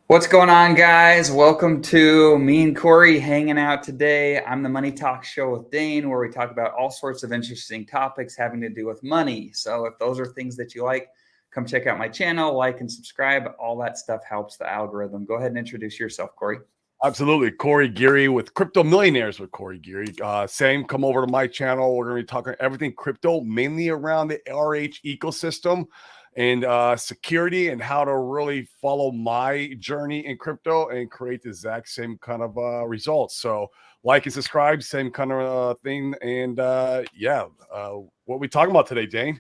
What's going on, guys? Welcome to me and Corey hanging out today. I'm the Money Talk Show with Dane, where we talk about all sorts of interesting topics having to do with money. So, if those are things that you like, come check out my channel, like and subscribe. All that stuff helps the algorithm. Go ahead and introduce yourself, Corey. Absolutely. Corey Geary with Crypto Millionaires with Corey Geary. Same, come over to my channel. We're going to be talking everything crypto, mainly around the RH ecosystem and security and how to really follow my journey in crypto and create the exact same kind of results. So like and subscribe, same kind of thing. And what we talking about today, Dane?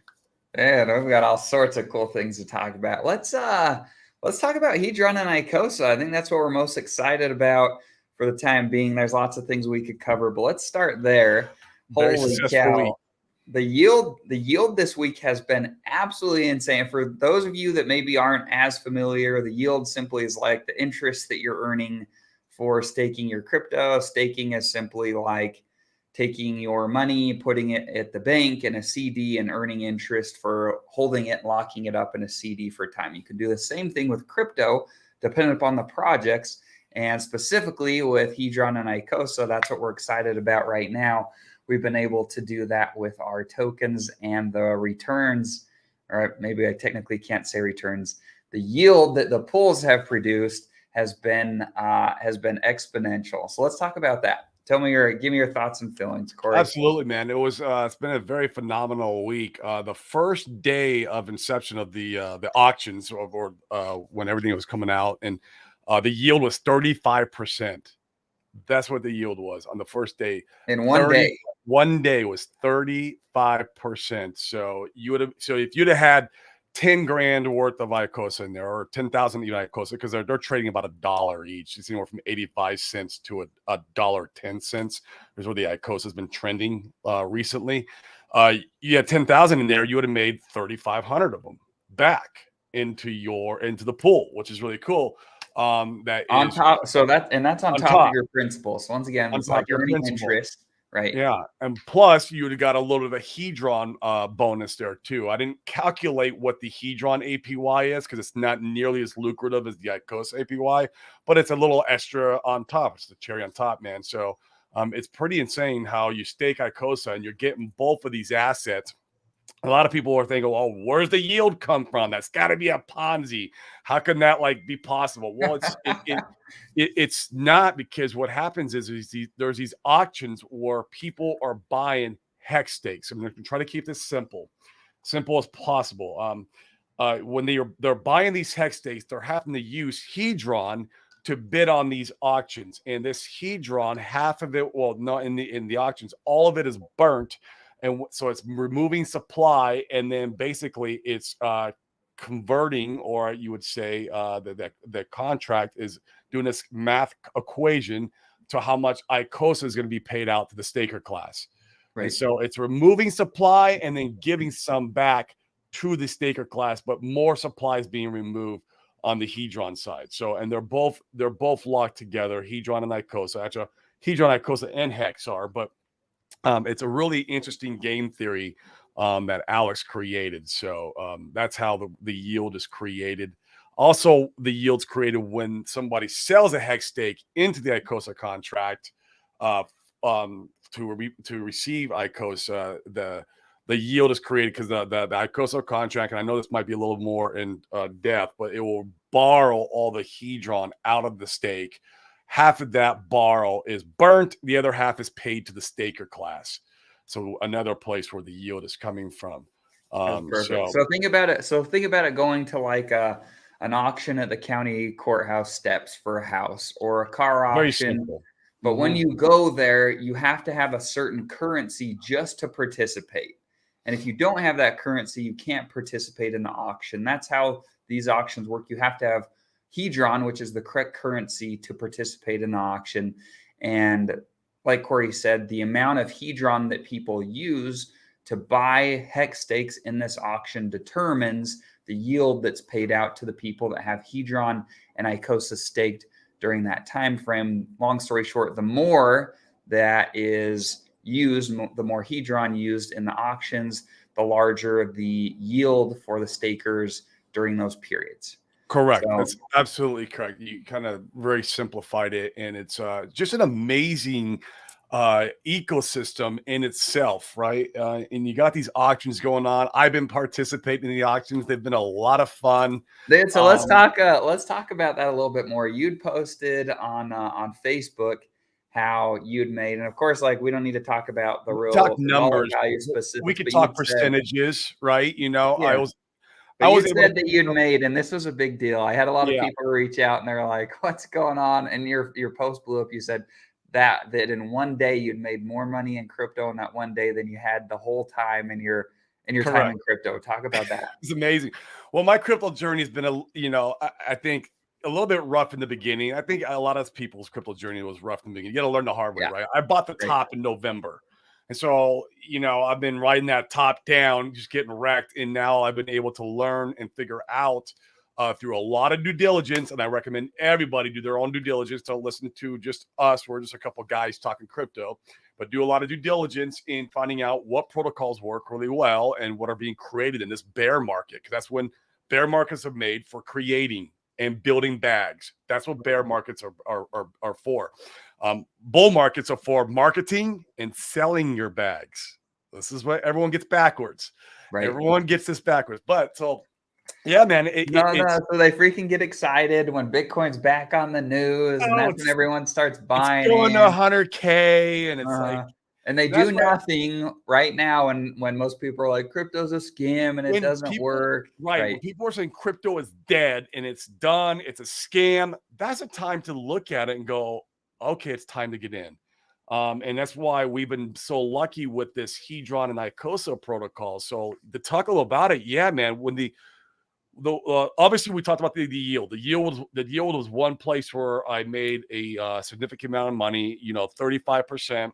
And we've got all sorts of cool things to talk about. Let's talk about Hedron and Icosa. I think that's what we're most excited about for the time being. There's lots of things we could cover, but let's start there. Very Holy successful cow. week. The yield this week has been absolutely insane. For those of you that maybe aren't as familiar, the yield simply is like the interest that you're earning for staking your crypto. Staking is simply like taking your money, putting it at the bank in a CD and earning interest for holding it, locking it up in a CD for time. You can do the same thing with crypto, depending upon the projects. And specifically with Hedron and Icosa, that's what we're excited about right now. We've been able to do that with our tokens, and the returns, or maybe I technically can't say returns. The yield that the pools have produced has been exponential. So let's talk about that. Give me your thoughts and feelings, Corey. Absolutely, man. It's been a very phenomenal week. The first day of inception of the auctions or when everything was coming out, and the yield was 35%. That's what the yield was on the first day. In one day. One day was 35%. So if you'd have had 10 grand worth of Icosa in there, or 10,000 Icosa, because they're trading about $1 each. It's anywhere from 85 cents to a dollar 10 cents. Is where the Icosa has been trending recently. You had 10,000 in there, you would have made 3,500 of them back into the pool, which is really cool. That On is top, that's on on top of top your principal. So once again, on it's top of like your earning principal. interest, right? Yeah, and plus you would have got a little bit of Hedron bonus there too. I didn't calculate what the Hedron APY is because it's not nearly as lucrative as the Icosa APY, but it's a little extra on top. It's the cherry on top, man. So it's pretty insane how you stake Icosa and you're getting both of these assets. A lot of people are thinking, "Oh, where's the yield come from? That's got to be a Ponzi. How can that be possible?" Well, it's not, because what happens is there's these auctions where people are buying hex stakes. I'm going to try to keep this simple as possible. When they're buying these hex stakes, they're having to use Hedron to bid on these auctions, and this Hedron, half of it, well, not in the auctions, all of it is burnt. And so it's removing supply, and then basically it's converting, or you would say the contract is doing this math equation to how much Icosa is going to be paid out to the staker class. Right. And so it's removing supply and then giving some back to the staker class, but more supply is being removed on the Hedron side. So, and they're both locked together, Hedron and Icosa. Actually, Hedron, Icosa, and Hex are, but it's a really interesting game theory that Alex created. So that's how the yield is created. Also, the yield's created when somebody sells a hex stake into the Icosa contract to receive Icosa. The yield is created because the Icosa contract, and I know this might be a little more in depth, but it will borrow all the Hedron out of the stake. Half of that borrow is burnt. The other half is paid to the staker class. So another place where the yield is coming from. That's perfect. So think about it. So think about it going to like an auction at the county courthouse steps for a house, or a car Very auction. simple. But when you go there, you have to have a certain currency just to participate. And if you don't have that currency, you can't participate in the auction. That's how these auctions work. You have to have Hedron, which is the correct currency to participate in the auction. And like Corey said, the amount of Hedron that people use to buy hex stakes in this auction determines the yield that's paid out to the people that have Hedron and Icosa staked during that time frame. Long story short, the more that is used, the more Hedron used in the auctions, the larger the yield for the stakers during those periods. Correct. So That's absolutely correct. You kind of very simplified it, and it's just an amazing ecosystem in itself, right? And you got these auctions going on. I've been participating in the auctions. They've been a lot of fun. so let's talk about that a little bit more. You'd posted on Facebook how you'd made, and of course, like we don't need to talk about the Talk real dollar numbers. value We specifics, could but talk you'd said, percentages, right? yeah. I But was you'd able to, said that you'd made, and this was a big deal. I had a lot of yeah. people reach out, and they're like, "What's going on?" And your post blew up. You said that in one day you'd made more money in crypto in that one day than you had the whole time in your time Correct. in crypto. Talk about that. It's amazing. Well, my crypto journey has been I think a little bit rough in the beginning. I think a lot of people's crypto journey was rough in the beginning. You got to learn the hard way, Yeah, right? I bought the great. top in November. And so, I've been riding that top down, just getting wrecked. And now I've been able to learn and figure out through a lot of due diligence. And I recommend everybody do their own due diligence. Don't listen to just us. We're just a couple guys talking crypto, but do a lot of due diligence in finding out what protocols work really well and what are being created in this bear market. Because that's when bear markets are made for creating and building bags. That's what bear markets are for. Bull markets are for marketing and selling your bags. This is what everyone gets backwards. Right. Everyone gets this backwards. But so, yeah, man, it's So they freaking get excited when Bitcoin's back on the news, and oh, that's when everyone starts it's buying going to in. 100K, and it's like And they do that's why nothing right now. And when most people are like, crypto's a scam and it when doesn't work. when Right. people are saying crypto is dead and it's done, it's a scam, that's a time to look at it and go, okay, it's time to get in. And that's why we've been so lucky with this Hedron and Icosa protocol. So to talk a little about it, yeah, man. When the obviously we talked about the yield. The yield was one place where I made a significant amount of money. 35%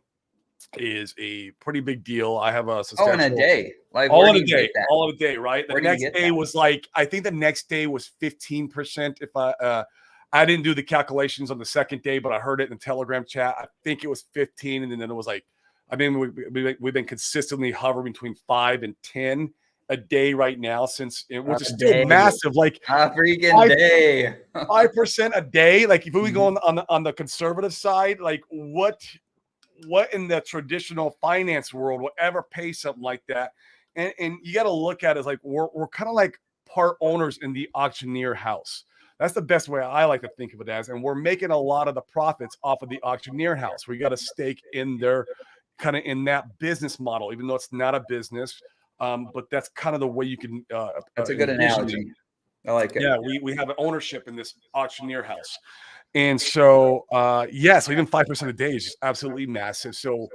is a pretty big deal. I have a Oh, in a substantial day. Like, all where in do a you get day, that? all in a day, right? The Where do you next get day that? was like, I think the next day was 15%. If I didn't do the calculations on the second day, but I heard it in the Telegram chat. I think it was 15, and then it was like, I mean, we've been consistently hovering between 5 and 10 a day right now, which is A still day. massive. Like A freaking 5 day. 5% a day. Like if we go Mhm. on the conservative side, like what in the traditional finance world will ever pay something like that? And you got to look at it as like we're kind of like part owners in the auctioneer house. That's the best way I like to think of it as. And we're making a lot of the profits off of the auctioneer house. We got a stake in their kind of in that business model, even though it's not a business. But that's kind of the way you can That's a good envision it. analogy. I like it. Yeah, we have an ownership in this auctioneer house. And so, so even 5% a day is just absolutely massive. So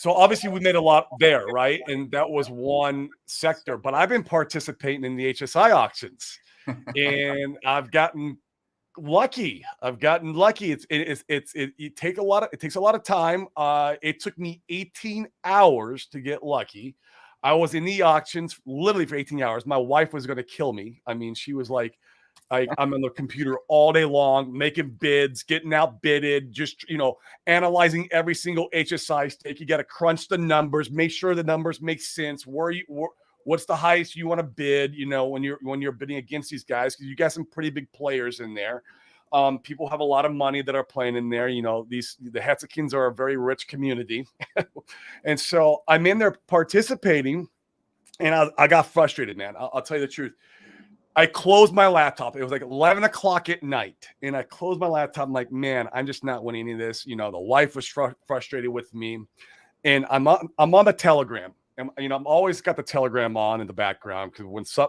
obviously we made a lot there, right? And that was one sector. But I've been participating in the HSI auctions, and I've gotten lucky. It takes a lot of time. It took me 18 hours to get lucky. I was in the auctions literally for 18 hours. My wife was going to kill me. I mean, she was like, I'm on the computer all day long, making bids, getting outbidded, just analyzing every single HSI stake. You got to crunch the numbers, make sure the numbers make sense. What's the highest you want to bid? When you're bidding against these guys, because you got some pretty big players in there. People have a lot of money that are playing in there. The Hetzikins are a very rich community, and so I'm in there participating, and I got frustrated, man. I'll tell you the truth. I closed my laptop. It was like 11 o'clock at night. And I closed my laptop. I'm like, man, I'm just not winning any of this. The wife was frustrated with me. And I'm on the Telegram. And, I'm always got the Telegram on in the background because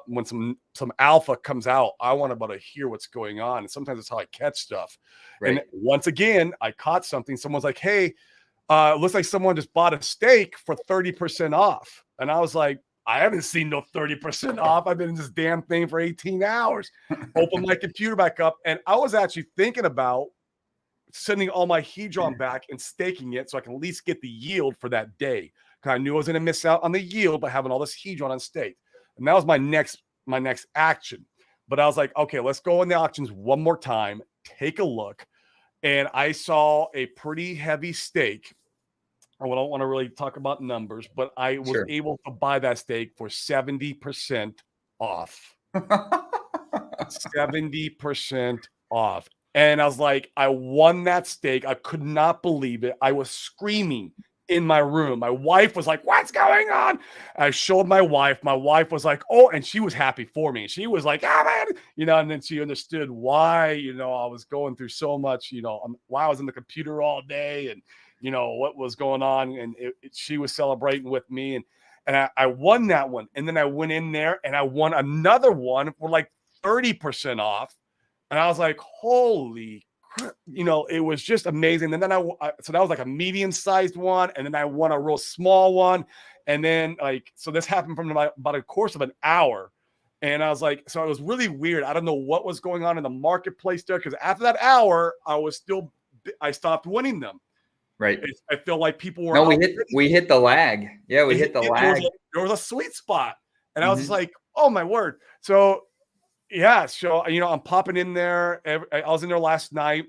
when some alpha comes out, I want to hear what's going on. And sometimes that's how I catch stuff. Right. And once again, I caught something. Someone's like, hey, looks like someone just bought a steak for 30% off. And I was like, I haven't seen no 30% off. I've been in this damn thing for 18 hours. Open my computer back up. And I was actually thinking about sending all my Hedron back and staking it so I can at least get the yield for that day. Because I knew I was going to miss out on the yield by having all this Hedron on stake. And that was my next action. But I was like, okay, let's go in the auctions one more time, take a look. And I saw a pretty heavy stake. I don't want to really talk about numbers, but I was able to buy that stake for 70% off. 70% off. And I was like, I won that steak. I could not believe it. I was screaming in my room. My wife was like, what's going on? I showed my wife. My wife was like, oh, and she was happy for me. She was like, ah, man, and then she understood why, I was going through so much, why I was on the computer all day and, what was going on. And she was celebrating with me. And I won that one. And then I went in there and I won another one for like 30% off. And I was like, holy crap, it was just amazing. And then so that was like a medium-sized one. And then I won a real small one. And then so this happened from about a course of an hour. And I was like, so it was really weird. I don't know what was going on in the marketplace there. Because after that hour, I stopped winning them. Right. I feel like people were. No, we hit the lag. Yeah, we hit the lag. There was a sweet spot. And I was just like, oh my word. So yeah, so I'm popping in there. I was in there last night.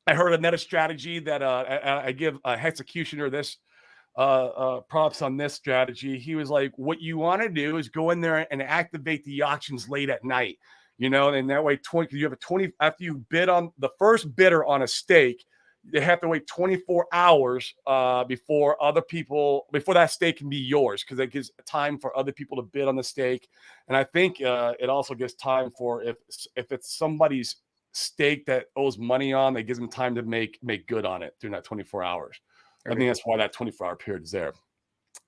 I heard another strategy that I give a executioner this props on this strategy. He was like, what you want to do is go in there and activate the auctions late at night, and that way you have a 20 after you bid on the first bidder on a stake. They have to wait 24 hours before that stake can be yours, because it gives time for other people to bid on the stake. And I think it also gives time for if it's somebody's stake that owes money on, it gives them time to make good on it during that 24 hours. I think that's why that 24-hour period is there.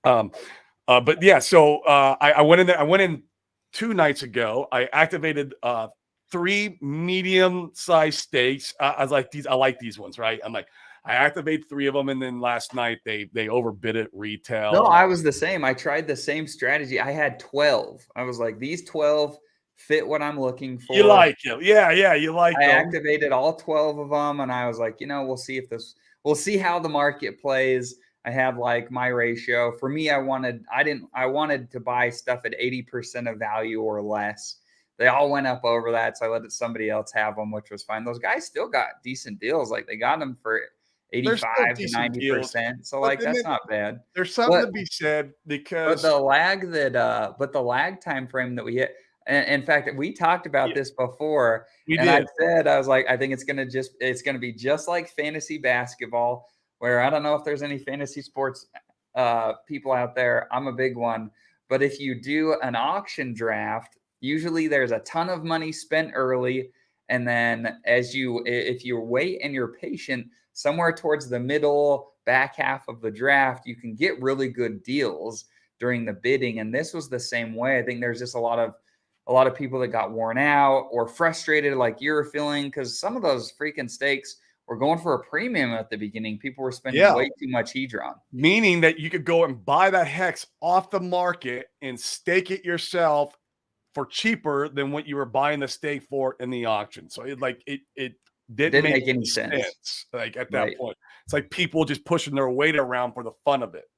But yeah, so I went in there. I went in 2 nights ago. I activated 3 medium-sized stakes. I was like, I like these ones, right? I'm like, I activate 3 of them, and then last night they overbid it retail. No, I was the same. I tried the same strategy. I had 12. I was like, these 12 fit what I'm looking for. You like them, yeah, you like them. I activated all 12 of them, and I was like, we'll see how the market plays. I have like my ratio. For me, I wanted to buy stuff at 80% of value or less. They all went up over that, so I let somebody else have them, which was fine. Those guys still got decent deals. Like they got them for 85 to 90%. So like that's not bad. There's something to be said because the lag time frame that we hit. And in fact, we talked about this before. I said, I was like, I think it's gonna be just like fantasy basketball, where I don't know if there's any fantasy sports people out there. I'm a big one. But if you do an auction draft, usually there's a ton of money spent early. And then if you wait and you're patient, somewhere towards the middle, back half of the draft, you can get really good deals during the bidding. And this was the same way. I think there's just a lot of people that got worn out or frustrated like you're feeling, because some of those freaking stakes were going for a premium at the beginning. People were spending way too much Hedron. Meaning that you could go and buy that hex off the market and stake it yourself for cheaper than what you were buying the stake for in the auction. So it didn't make any sense. Like at that point, it's like people just pushing their weight around for the fun of it,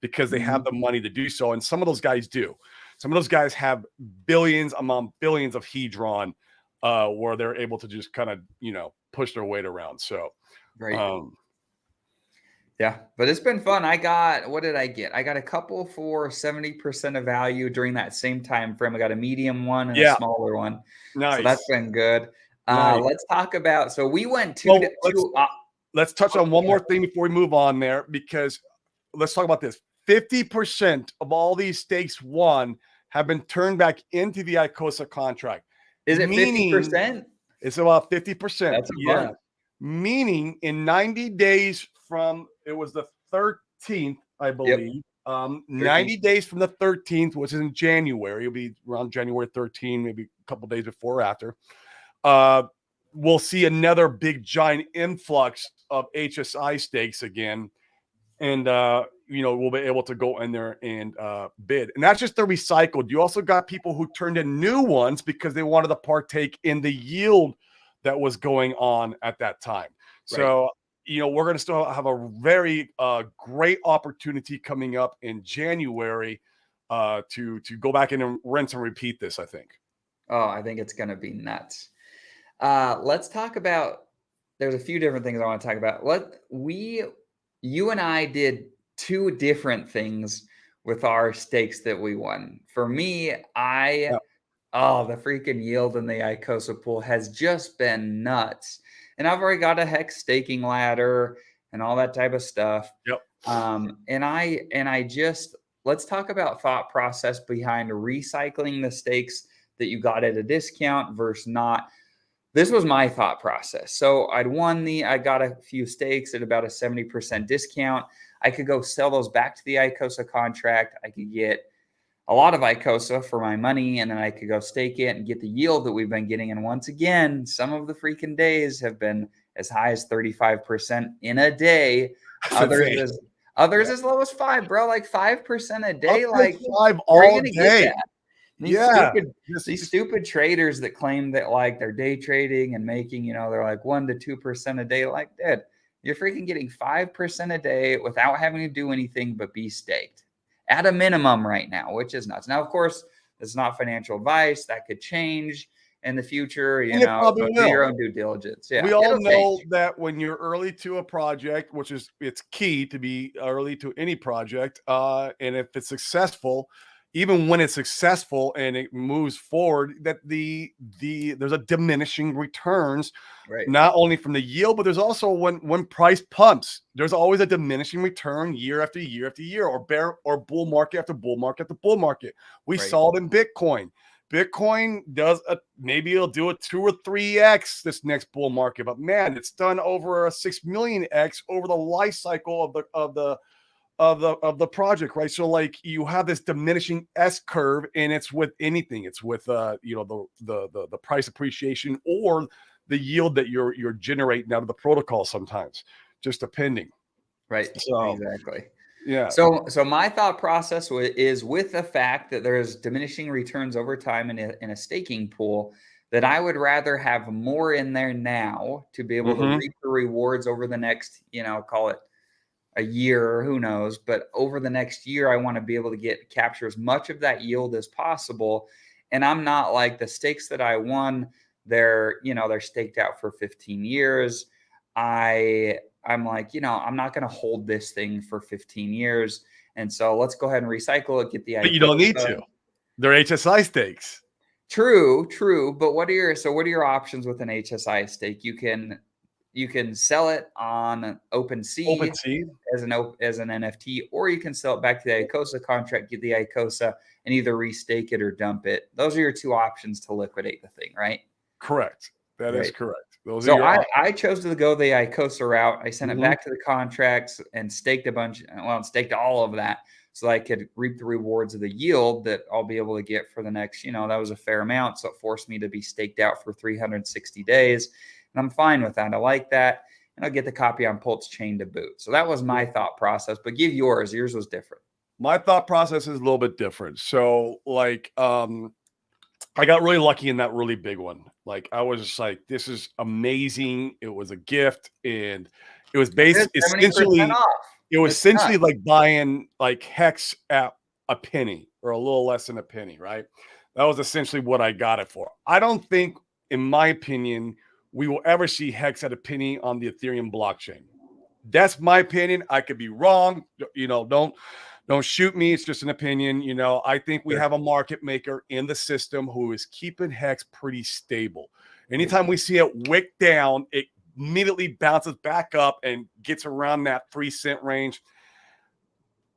because they have the money to do so. And some of those guys do. Some of those guys have billions among billions of Hedron, where they're able to just kind of, push their weight around. So, yeah, but it's been fun. What did I get? I got a couple for 70% of value during that same time frame. I got a medium one and a smaller one. Nice. So that's been good. Nice. Let's talk about, so we went to, let's touch on one more thing before we move on there, because let's talk about this. 50% of all these stakes won have been turned back into the Icosa contract. Is it 50%? It's about 50%. That's a bunch. Meaning in 90 days from, it was the 13th, I believe. 90 days from the 13th, which is in January. It'll be around January 13, maybe a couple days before or after. We'll see another big giant influx of HSI stakes again. And, we'll be able to go in there and bid. And that's just the recycled. You also got people who turned in new ones because they wanted to partake in the yield that was going on at that time. Right. So, we're going to still have a very great opportunity coming up in January to go back in and rinse and repeat this, I think. Oh, I think it's going to be nuts. Let's talk about, there's a few different things I want to talk about. You and I did 2 different things with our stakes that we won. For me, I Oh, the freaking yield in the Icosa pool has just been nuts. And I've already got a hex staking ladder and all that type of stuff. Yep. And I just let's talk about thought process behind recycling the stakes that you got at a discount versus not. This was my thought process. So I got a few stakes at about a 70% discount. I could go sell those back to the Icosa contract. I could get a lot of Icosa for my money, and then I could go stake it and get the yield that we've been getting. And once again, some of the freaking days have been as high as 35% in a day. Others as low as 5, bro. Like 5% a day. Up to Like 5 where are you all gonna get day. that? These stupid traders that claim that like they're day trading and making, they're like 1 to 2% a day. Like, dude, you're freaking getting 5% a day without having to do anything but be staked at a minimum right now, which is nuts. Now, of course, it's not financial advice. That could change in the future, And it probably so do will. your own due diligence. Yeah, We all know that when you're early to a project, which is it's key to be early to any project, and if it's successful, even when it's successful and it moves forward, that there's a diminishing returns, right? Not only from the yield, but there's also when price pumps, there's always a diminishing return year after year after year, or bear or bull market after bull market after bull market. We saw it in Bitcoin. Bitcoin does maybe it'll do a 2 or 3x this next bull market, but man, it's done over a 6 million x over the life cycle of the project, right? So like you have this diminishing S curve, and it's with anything. It's with the price appreciation or the yield that you're generating out of the protocol sometimes, just depending. Right. So exactly. yeah. So my thought process is with the fact that there's diminishing returns over time in a staking pool, that I would rather have more in there now to be able to reap the rewards over the next, call it a year, who knows, but over the next year, I want to be able to capture as much of that yield as possible. And I'm not like the stakes that I won, they're staked out for 15 years. I'm like, I'm not going to hold this thing for 15 years. And so let's go ahead and recycle it, get the But you don't need to. They're HSI stakes. True. But what are your options with an HSI stake? You can sell it on OpenSea as an NFT, or you can sell it back to the Icosa contract, get the Icosa, and either restake it or dump it. Those are your two options to liquidate the thing, right? Correct. That is correct. So I chose to go the Icosa route. I sent it back to the contracts and staked staked all of that so I could reap the rewards of the yield that I'll be able to get for the next, that was a fair amount. So it forced me to be staked out for 360 days. And I'm fine with that. I like that. And I'll get the copy on Pulsechain to boot. So that was my thought process, but give yours. Yours was different. My thought process is a little bit different. So like, I got really lucky in that really big one. Like I was just like, this is amazing. It was a gift, and it was essentially like buying like hex at a penny or a little less than a penny, right? That was essentially what I got it for. I don't think, in my opinion, we will ever see hex at a penny on the Ethereum blockchain. That's my opinion. I could be wrong. Don't shoot me. It's just an opinion. I think we have a market maker in the system who is keeping hex pretty stable. Anytime we see it wick down, it immediately bounces back up and gets around that 3-cent range.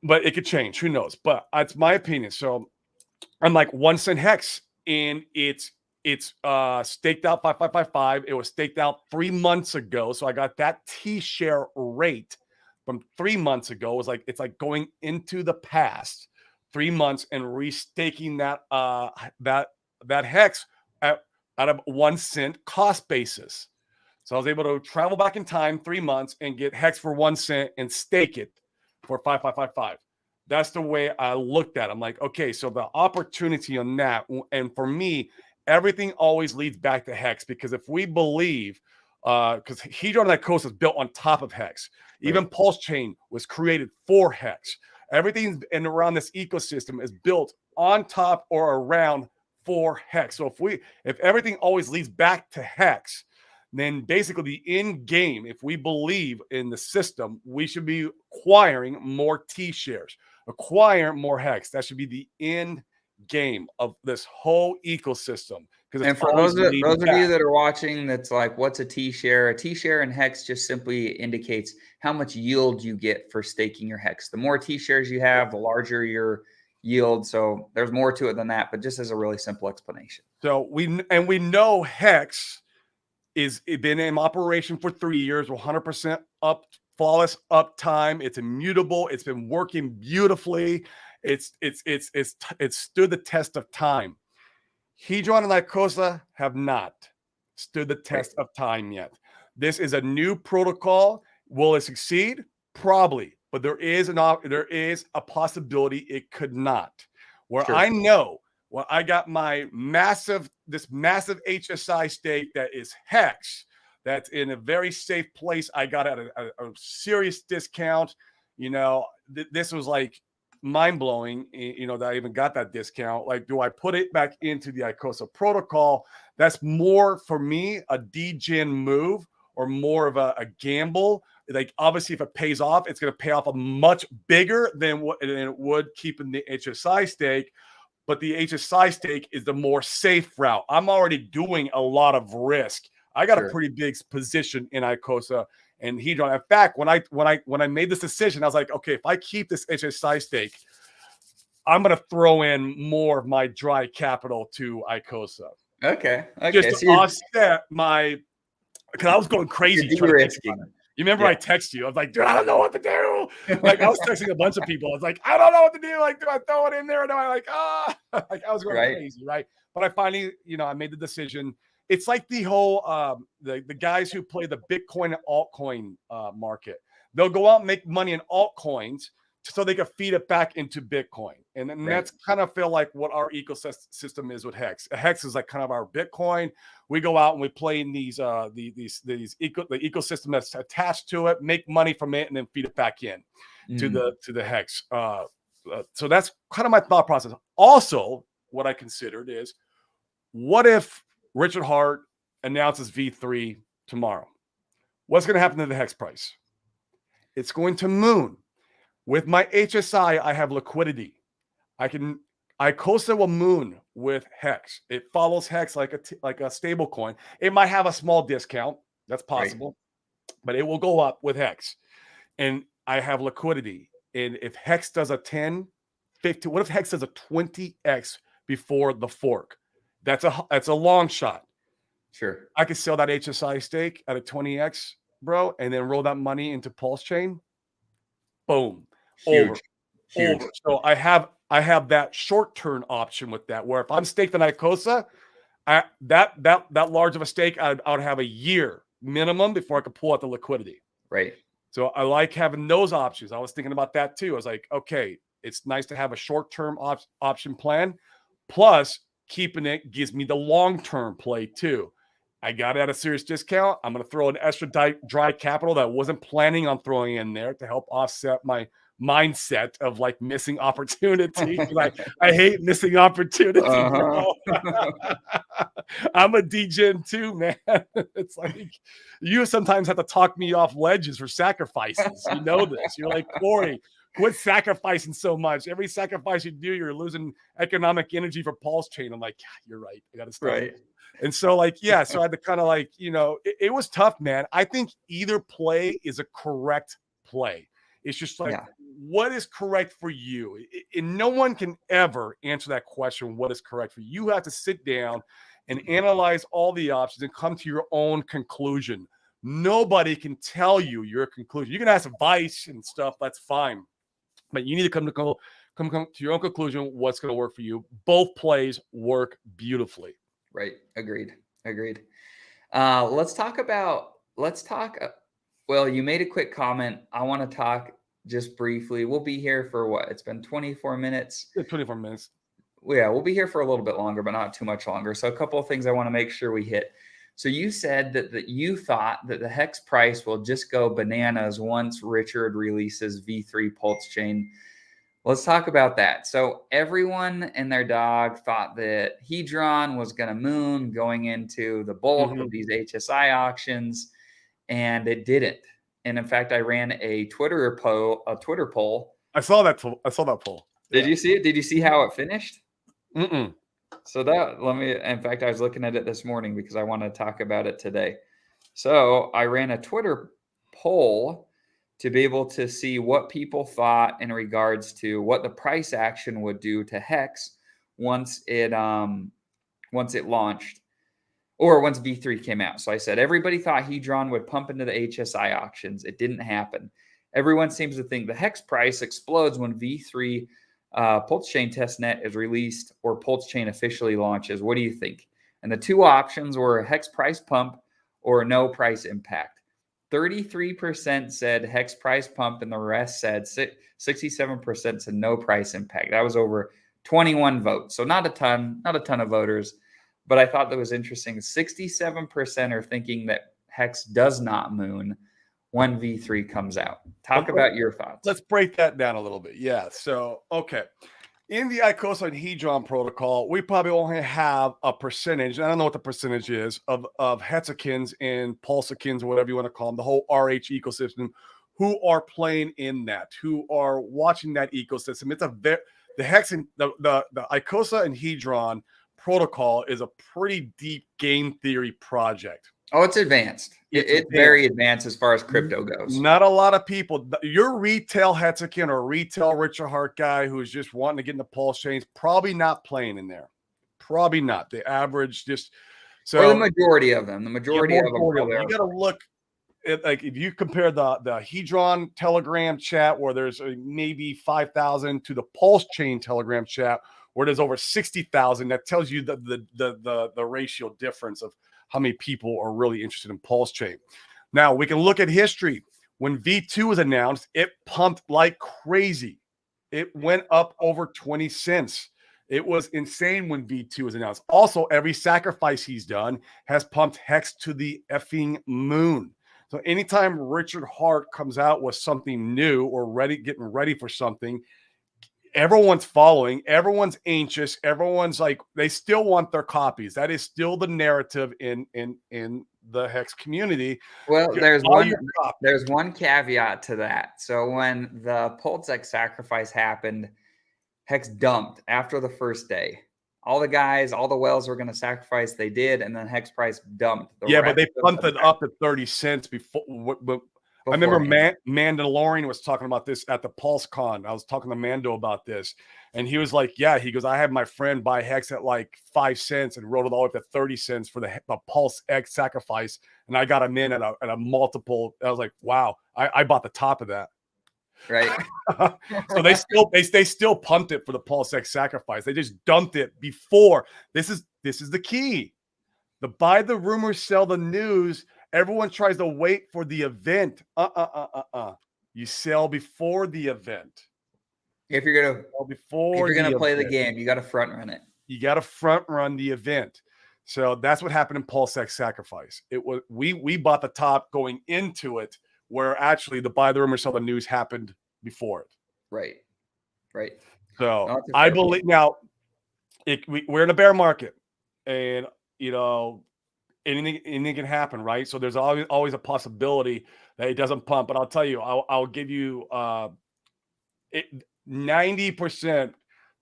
But it could change. Who knows? But it's my opinion. So I'm like 1 cent hex, and it's staked out 5555. It was staked out 3 months ago. So I got that T-share rate from 3 months ago. It's like going into the past 3 months and restaking that hex out of 1 cent cost basis. So I was able to travel back in time 3 months and get hex for 1 cent and stake it for 5555. That's the way I looked at it. I'm like, okay, so the opportunity on that, and for me, everything always leads back to hex, because if we believe, because Hedron and Icosa is built on top of hex. Even Pulsechain was created for hex. Everything in around this ecosystem is built on top or around for hex. So if everything always leads back to hex, then basically the end game, if we believe in the system, we should be acquiring more T shares, acquire more hex. That should be the end game of this whole ecosystem. And for those of you that are watching, that's like, what's a T-share? A T-share in Hex just simply indicates how much yield you get for staking your Hex. The more T-shares you have, the larger your yield. So there's more to it than that, but just as a really simple explanation. So we know Hex is been in operation for 3 years, 100% up, flawless uptime. It's immutable. It's been working beautifully. It's stood the test of time. Hedron and Icosa have not stood the test of time yet. This is a new protocol. Will it succeed? Probably, but there is a possibility it could not. Where I know, when I got my massive HSI stake that is Hex, that's in a very safe place. I got at a serious discount. You know, this was like mind-blowing, you know, that I even got that discount. Like, do I put it back into the Icosa protocol? That's more for me a degen move, or more of a gamble. Like, obviously, if it pays off, it's going to pay off a much bigger than what it would keeping the HSI stake. But the HSI stake is the more safe route. I'm already doing a lot of risk. I got a pretty big position in Icosa and Hedron. In fact, when I made this decision, I was like, okay, if I keep this HSI stake, I'm going to throw in more of my dry capital to Icosa. Okay. Just to offset my, because I was going crazy. De-risking. You remember I texted you. I was like, dude, I don't know what to do. Like, I was texting a bunch of people. I was like, I don't know what to do. Like, do I throw it in there? Or do I like I was going crazy, right? But I finally, you know, I made the decision. It's like the whole the guys who play the Bitcoin and altcoin market. They'll go out and make money in altcoins so they can feed it back into Bitcoin. And then that's kind of feel like what our ecosystem is with Hex. Hex is like kind of our Bitcoin. We go out and we play in the ecosystem that's attached to it, make money from it, and then feed it back in to the Hex. So that's kind of my thought process. Also, what I considered is, what if Richard Hart announces V3 tomorrow? What's going to happen to the Hex price? It's going to moon. With my HSI, I have liquidity. Icosa will moon with Hex. It follows Hex like a stable coin. It might have a small discount. That's possible. But it will go up with Hex. And I have liquidity. And if Hex does a 10, 15, what if Hex does a 20x before the fork? That's a long shot. Sure. I could sell that HSI stake at a 20x, bro, and then roll that money into Pulsechain. Boom. Huge. Over. So I have that short-term option with that, where if I'm staked in Icosa, that large of a stake, I would have a year minimum before I could pull out the liquidity. Right. So I like having those options. I was thinking about that too. I was like, okay, it's nice to have a short-term option plan, plus keeping it gives me the long-term play too. I got it at a serious discount. I'm going to throw an extra dry capital that I wasn't planning on throwing in there to help offset my mindset of like missing opportunity. I hate missing opportunity. I'm a degen too, man. It's like, you sometimes have to talk me off ledges for sacrifices. You know this. You're like, Corey, quit sacrificing so much. Every sacrifice you do, you're losing economic energy for Pulsechain. I'm like, yeah, you're right. I got to stop. Right. And so, like, yeah, so I had to kind of like, you know, it was tough, man. I think either play is a correct play. It's just like, what is correct for you? And no one can ever answer that question, what is correct for you? You have to sit down and analyze all the options and come to your own conclusion. Nobody can tell you your conclusion. You can ask advice and stuff, that's fine. But you need to come to your own conclusion, what's going to work for you. Both plays work beautifully. Right. Agreed. Let's talk. Well, you made a quick comment. I want to talk just briefly. We'll be here for what? It's been 24 minutes. 24 minutes. Yeah, we'll be here for a little bit longer, but not too much longer. So a couple of things I want to make sure we hit. So you said that you thought that the Hex price will just go bananas once Richard releases V3 Pulsechain. Let's talk about that. So everyone and their dog thought that Hedron was going to moon going into the bulk of these HSI auctions, and it didn't. And in fact, I ran a Twitter poll. I saw that poll. Did you see it? Did you see how it finished? Mm-mm. So in fact, I was looking at it this morning because I want to talk about it today. So I ran a Twitter poll to be able to see what people thought in regards to what the price action would do to Hex once it launched, or once V3 came out. So I said everybody thought Hedron would pump into the HSI auctions. It didn't happen. Everyone seems to think the Hex price explodes when V3 Pulsechain testnet is released or Pulsechain officially launches. What do you think? And the two options were Hex price pump or no price impact. 33% said Hex price pump, and the rest said 67% said no price impact. That was over 21 votes. So not a ton of voters. But I thought that was interesting. 67% are thinking that Hex does not moon when V3 comes out. Talk about your thoughts. Let's break that down a little bit. Yeah. So, okay. In the Icosa and Hedron protocol, we probably only have a percentage, I don't know what the percentage is, of Hexakins and Pulsechains, or whatever you want to call them, the whole RH ecosystem, who are playing in that, who are watching that ecosystem. It's the Hex and the Icosa and Hedron protocol is a pretty deep game theory project. Oh, it's advanced. It's very advanced as far as crypto goes. Not a lot of people. Your retail Hetzakin or retail Richard Hart guy who's just wanting to get into Pulsechains, probably not playing in there. Probably not. The average just so. Or the majority of them. The majority of them. You got to look at, like, if you compare the Hedron Telegram chat where there's maybe 5,000 to the Pulsechain Telegram chat where there's over 60,000. That tells you the ratio difference of how many people are really interested in Pulsechain. Now, we can look at history. When V2 was announced, it pumped like crazy. It went up over 20 cents. It was insane when V2 was announced. Also, every sacrifice he's done has pumped Hex to the effing moon. So anytime Richard Hart comes out with something new or getting ready for something, everyone's following, everyone's anxious, everyone's like, they still want their copies. That is still the narrative in the Hex community. Well, there's one caveat to that. So when the Pulsechain sacrifice happened, Hex dumped after the first day. All the guys, all the whales were going to sacrifice. They did, and then Hex price dumped. But they pumped it up to 30 cents before. I remember Mandalorian was talking about this at the PulseCon. I was talking to Mando about this, and he was like, "Yeah," he goes, "I had my friend buy Hex at like 5 cents and wrote it all up to 30 cents for the Pulse X sacrifice, and I got him in at a multiple." I was like, "Wow, I bought the top of that." Right. So they still pumped it for the Pulse X sacrifice. They just dumped it before. This is the key. The buy the rumor, sell the news. Everyone tries to wait for the event. You sell before the event. If you're gonna play the game, you got to front run it. You got to front run the event. So that's what happened in Pulse X sacrifice. It was we bought the top going into it, where actually the buy the rumor, sell the news happened before it. Right. So I believe now we're in a bear market, and anything can happen, right? So there's always a possibility that it doesn't pump. But I'll tell you, I'll give you 90%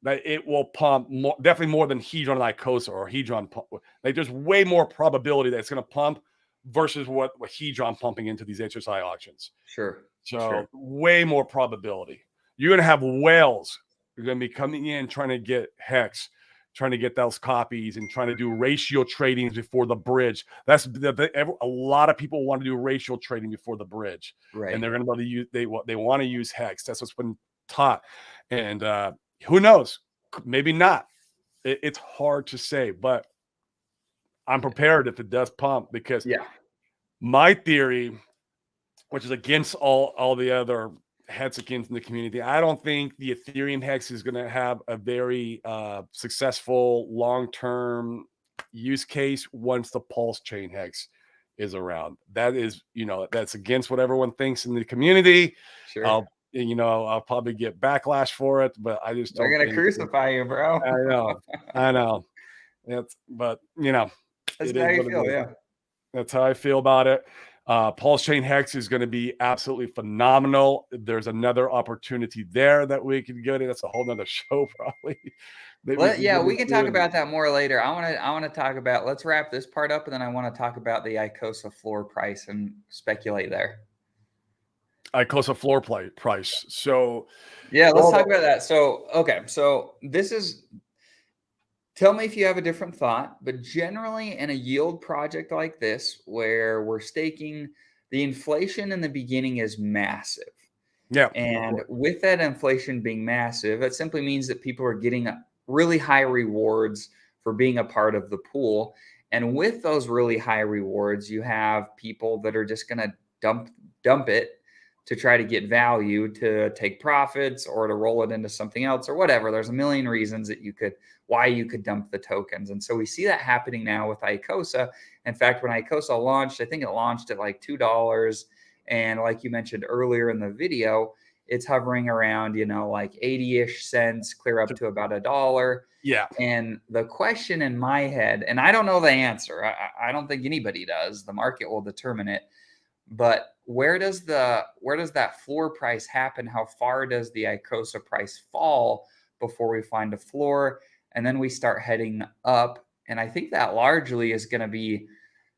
that it will pump more, definitely more than Hedron and Icosa or Hedron pump. Like there's way more probability that it's going to pump versus what Hedron pumping into these HSI auctions. Sure. Way more probability. You're going to have whales. You're going to be coming in trying to get Hex, trying to get those copies and trying to do ratio tradings before the bridge. That's a lot of people want to do ratio trading before the bridge, right? And they're going to use they want to use Hex. That's what's been taught, and who knows? Maybe not. It's hard to say, but I'm prepared if it does pump because my theory, which is against all the other Hexakins in the community, I don't think the Ethereum Hex is going to have a very successful long-term use case once the Pulsechain Hex is around. That is, that's against what everyone thinks in the community. Sure. I'll probably get backlash for it, but I just they're going to crucify you, bro. I know. But that's how you feel. Yeah. That's how I feel about it. Pulsechain Hex is going to be absolutely phenomenal. There's another opportunity there that we can go to. That's a whole nother show, probably. Yeah, we can talk about that more later. I want to talk about. Let's wrap this part up, and then I want to talk about the Icosa floor price and speculate there. Icosa floor price. So yeah, let's talk about that. So okay, so this is. Tell me if you have a different thought, but generally in a yield project like this, where we're staking, the inflation in the beginning is massive. Yeah. And with that inflation being massive, it simply means that people are getting really high rewards for being a part of the pool. And with those really high rewards, you have people that are just going to dump it to try to get value, to take profits, or to roll it into something else or whatever. There's a million reasons that why you could dump the tokens. And so we see that happening now with Icosa. In fact, when Icosa launched, I think it launched at like $2. And like you mentioned earlier in the video, it's hovering around, like 80-ish cents, clear up to about $1. Yeah. And the question in my head, and I don't know the answer, I don't think anybody does, the market will determine it, but where does that floor price happen? How far does the Icosa price fall before we find a floor? And then we start heading up. And I think that largely is going to be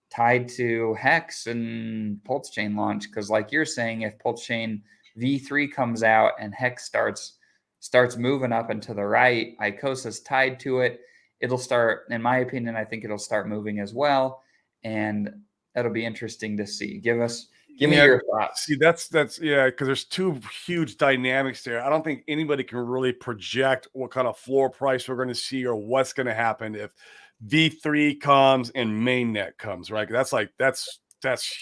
tied to Hex and Pulsechain launch. Because like you're saying, if Pulsechain V3 comes out and Hex starts moving up and to the right, Icosa's tied to it. It'll start, in my opinion, I think it'll start moving as well. And that'll be interesting to see. Give me your thoughts. See, that's because there's two huge dynamics there. I don't think anybody can really project what kind of floor price we're going to see or what's going to happen if V3 comes and mainnet comes, right? That's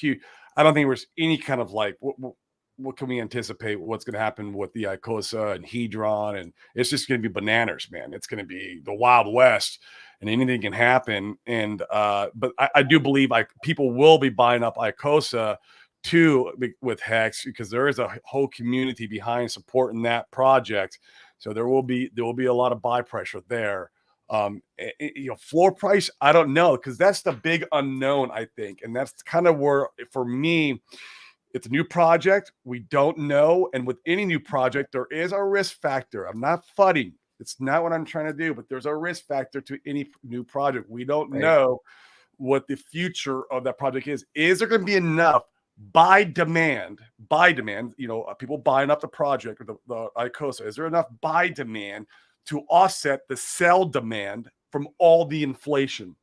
huge. I don't think there's any kind of like what can we anticipate what's going to happen with the Icosa and Hedron, and it's just going to be bananas, man. It's going to be the Wild West, and anything can happen. And but I do believe people will be buying up Icosa too with Hex, because there is a whole community behind supporting that project. So there will be a lot of buy pressure there. Floor price, I don't know, because that's the big unknown, I think, and that's kind of where, for me, it's a new project. We don't know, and with any new project, there is a risk factor. I'm not fudding. It's not what I'm trying to do, but there's a risk factor to any new project. We don't know what the future of that project is. Is there going to be enough by demand, people buying up the project or the Icosa? Is there enough buy demand to offset the sell demand from all the inflation?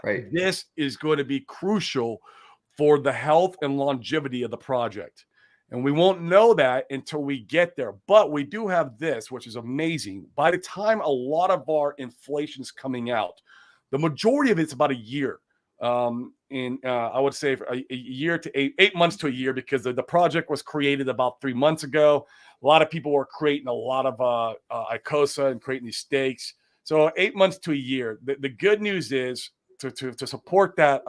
Right. This is going to be crucial for the health and longevity of the project. And we won't know that until we get there. But we do have this, which is amazing. By the time a lot of our inflation is coming out, the majority of it's about a year. I would say a year to 8 months to a year, because the project was created about 3 months ago. A lot of people were creating a lot of Icosa and creating these stakes. So 8 months to a year. The good news is to support that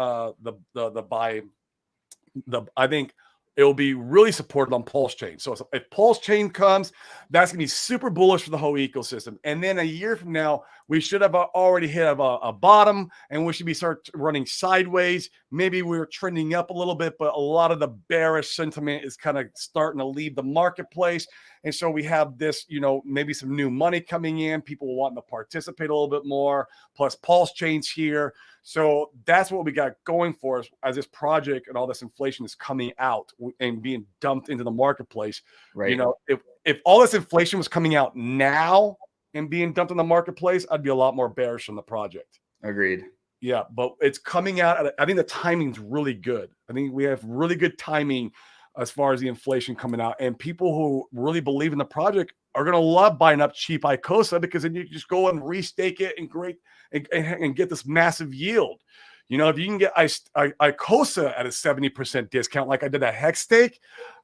I think it will be really supported on Pulsechain. So if Pulsechain comes, that's going to be super bullish for the whole ecosystem. And then a year from now, we should have already hit a bottom, and we should be start running sideways. Maybe we're trending up a little bit, but a lot of the bearish sentiment is kind of starting to leave the marketplace. And so we have this, maybe some new money coming in, people wanting to participate a little bit more, plus Pulsechain's here. So that's what we got going for us as this project and all this inflation is coming out and being dumped into the marketplace. Right. If all this inflation was coming out now and being dumped in the marketplace, I'd be a lot more bearish on the project. Agreed. Yeah, but it's coming out. I think the timing's really good. I think we have really good timing as far as the inflation coming out, and people who really believe in the project are going to love buying up cheap Icosa, because then you just go and restake it and get this massive yield. If you can get Icosa at a 70% discount, like I did a Hex stake,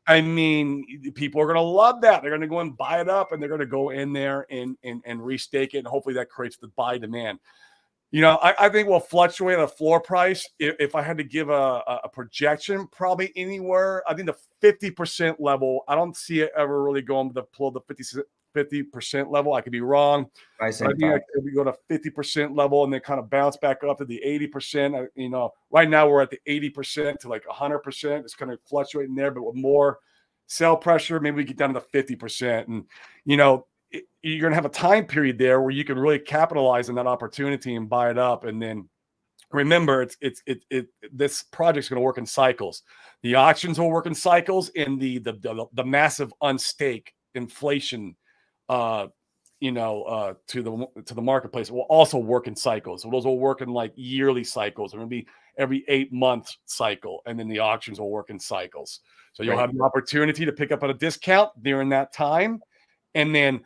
I mean, people are going to love that. They're going to go and buy it up, and they're going to go in there and restake it, and hopefully that creates the buy demand. I think we'll fluctuate at a floor price. If I had to give a projection, probably anywhere, I think the 50% level, I don't see it ever really going below the 50% level. I could be wrong. I But I said think I 5. could go to 50% level and then kind of bounce back up to the 80%. Right now we're at the 80% to like 100%. It's kind of fluctuating there, but with more sell pressure, maybe we get down to the 50%. And, you're going to have a time period there where you can really capitalize on that opportunity and buy it up. And then remember, this project's going to work in cycles. The auctions will work in cycles, and the massive unstake inflation, to the marketplace will also work in cycles. So those will work in like yearly cycles. They're going to be every 8-month cycle, and then the auctions will work in cycles. So you'll have the opportunity to pick up at a discount during that time, and then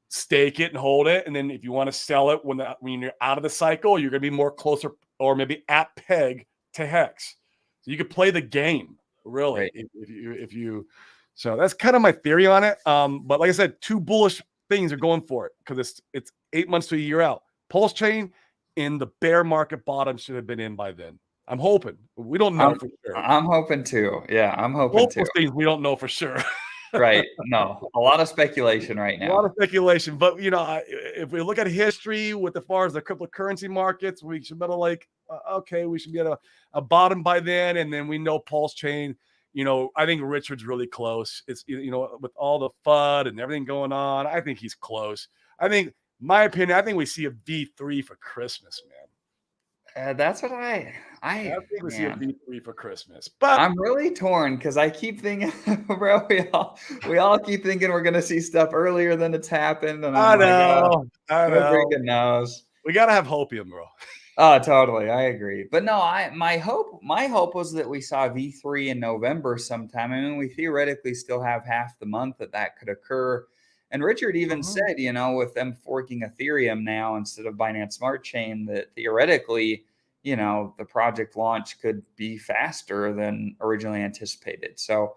stake it and hold it. And then if you want to sell it when you're out of the cycle, you're going to be more closer or maybe at peg to hex. So you could play the game really Right. if you. So that's kind of my theory on it. But like I said, 2 bullish things are going for it because it's 8 months to a year out. Pulsechain in the bear market bottom should have been in by then. I'm hoping. We don't know for sure. I'm hoping too. Yeah, I'm hoping too. Things we don't know for sure. Right. No, a lot of speculation right now. A lot of speculation, but if we look at history with as far as the cryptocurrency markets, we should be like, okay, we should be at a bottom by then, and then we know Pulsechain. I think Richard's really close. It's with all the FUD and everything going on, I think he's close. My opinion, I think we see a V3 for Christmas, man. That's what I think we see a V3 for Christmas, but I'm really torn because I keep thinking, bro, we all keep thinking we're gonna see stuff earlier than it's happened, and I know. who freaking knows? We gotta have hopium, bro. Oh, totally, I agree. But no, my hope was that we saw V3 in November sometime. I mean, we theoretically still have half the month that could occur. And Richard even said, with them forking Ethereum now instead of Binance Smart Chain, that theoretically, the project launch could be faster than originally anticipated. So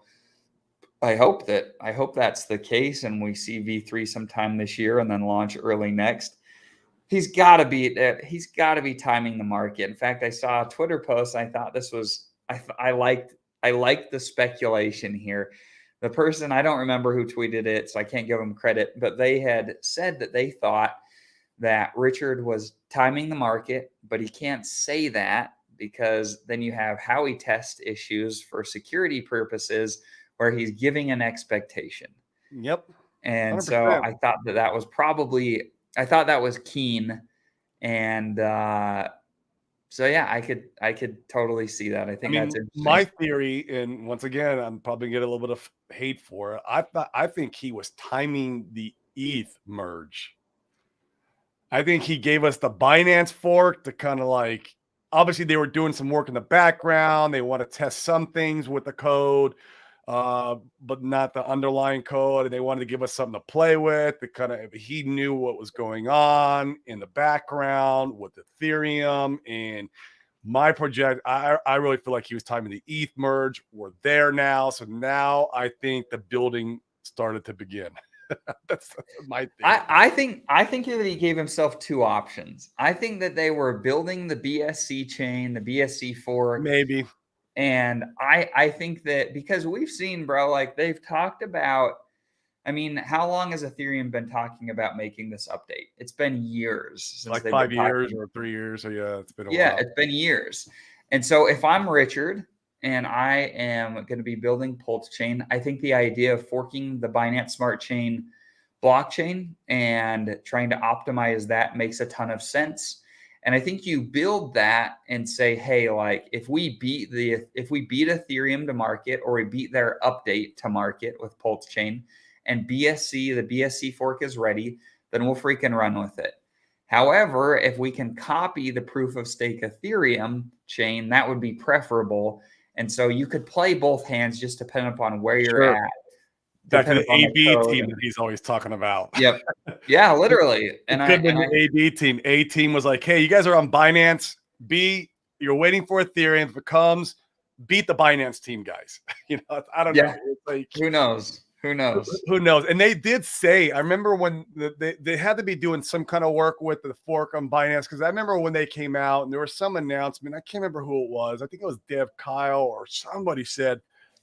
I hope that's the case, and we see V3 sometime this year and then launch early next. He's got to be timing the market. In fact, I saw a Twitter post. I thought this was I liked the speculation here. The person, I don't remember who tweeted it, so I can't give them credit, but they had said that they thought that Richard was timing the market, but he can't say that because then you have Howey test issues for security purposes where he's giving an expectation. Yep. And 100%. so I thought that was keen. And so yeah, I could totally see that. I think that's interesting. My theory, and once again, I'm probably gonna get a little bit of hate for it. I think he was timing the ETH merge. I think he gave us the Binance fork to kind of like, obviously they were doing some work in the background. They want to test some things with the code, but not the underlying code. And they wanted to give us something to play with. He knew what was going on in the background with Ethereum and my project. I really feel like he was timing the ETH merge. We're there now. So now I think the building started to begin. That's my thing. I think that he gave himself 2 options. I think that they were building the BSC chain, the BSC fork. Maybe. And I think that because we've seen, bro, like they've talked about, I mean, how long has Ethereum been talking about making this update? It's been years. Since like 5 years or 3 years. So yeah, it's been a while. Yeah, it's been years. And so if I'm Richard and I am going to be building Pulsechain, I think the idea of forking the Binance Smart Chain blockchain and trying to optimize that makes a ton of sense. And I think you build that and say, hey, like if we beat Ethereum to market, or we beat their update to market with Pulsechain, and the BSC fork is ready, then we'll freaking run with it. However, if we can copy the proof of stake Ethereum chain, that would be preferable. And so you could play both hands just depending upon where you're at. Back to the AB team that he's always talking about. Yep. Yeah, literally. And the AB team. A team was like, hey, you guys are on Binance. B, you're waiting for Ethereum. If it comes, beat the Binance team, guys. I don't know. It's like, who knows? Who knows? Who knows? And they did say, I remember when they had to be doing some kind of work with the fork on Binance, because I remember when they came out and there was some announcement. I can't remember who it was. I think it was Dev Kyle or somebody said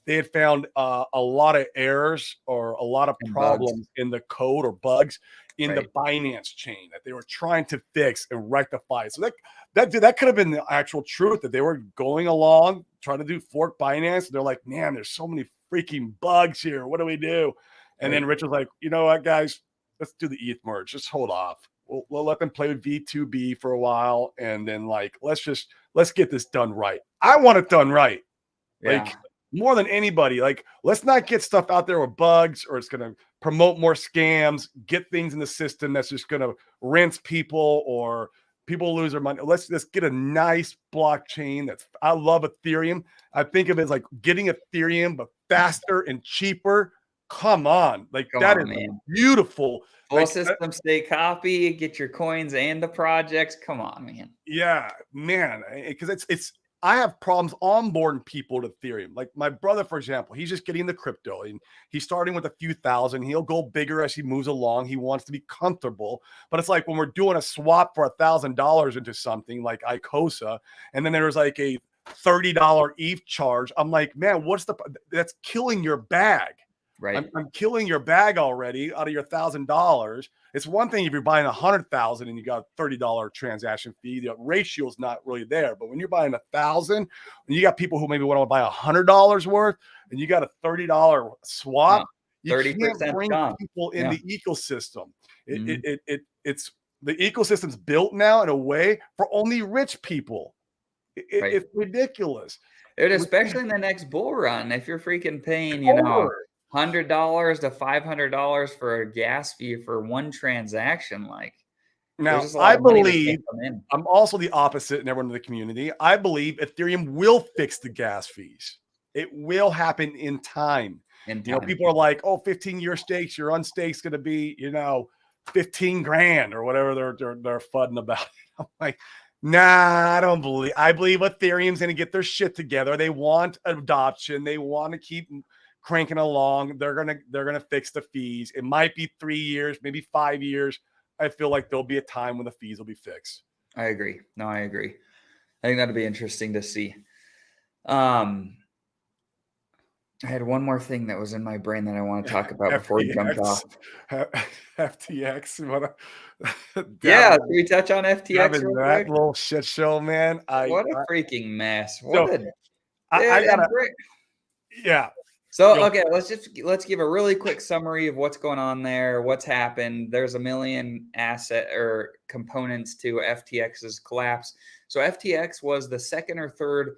they had found a lot of errors or a lot of And problems bugs. in the code or bugs in the Right. Binance chain that they were trying to fix and rectify. So that could have been the actual truth, that they were going along trying to do fork Binance. They're like, man, there's so many freaking bugs here. What do we do? And then Right. Rich was like, you know what, guys, let's do the ETH merge. Just hold off. We'll let them play with V2B for a while, and then like let's get this done right. I want it done right, Yeah. like more than anybody. Like, let's not get stuff out there with bugs, or it's going to promote more scams. Get things in the system that's just going to rinse people, or people lose their money. Let's just get a nice blockchain. I love Ethereum. I think of it as like getting Ethereum, but faster and cheaper. Come on, like Come that on, is man. beautiful. Full Like, system stay copy, get your coins and the projects. Come on, man. yeah, man, because it's I have problems onboarding people to Ethereum. Like my brother, for example, he's just getting the crypto and he's starting with a few thousand. He'll go bigger as he moves along. He wants to be comfortable, but it's like when we're doing a swap for $1,000 into something like Icosa, and then there's like a $30 ETH charge. I'm like, man, that's killing your bag. Right. I'm killing your bag already out of your $1,000. It's one thing if you're buying 100,000 and you got a $30 transaction fee. The ratio is not really there. But when you're buying 1,000, and you got people who maybe want to buy $100 worth, and you got a $30 swap, you 30% can't bring gone. people in Yeah. the ecosystem. Mhm. It's the ecosystem's built now in a way for only rich people. Right. It's ridiculous. Dude, especially in the next bull run, if you're freaking paying, $100 to $500 for a gas fee for one transaction, like there's Now, just a lot I of money that believe can't come in. I'm also the opposite and everyone in the community. I believe Ethereum will fix the gas fees. It will happen in time. In You know, time. people are like, oh, 15-year stakes, your unstake's going to be, 15 grand or whatever they're fudding about. I'm like, nah, I believe Ethereum's going to get their shit together. They want adoption. They want to keep cranking along. They're going to fix the fees. It might be 3 years, maybe 5 years. I feel like there'll be a time when the fees will be fixed. I agree. No, I agree. I think that'd be interesting to see. I had one more thing that was in my brain that I want to talk about before we jumped off. FTX. Yeah, can we touch on FTX real that quick? little shit show, man. What a freaking mess. So, I gotta, yeah. So, okay, let's give a really quick summary of what's going on there, what's happened. There's a million asset or components to FTX's collapse. So FTX was the second or third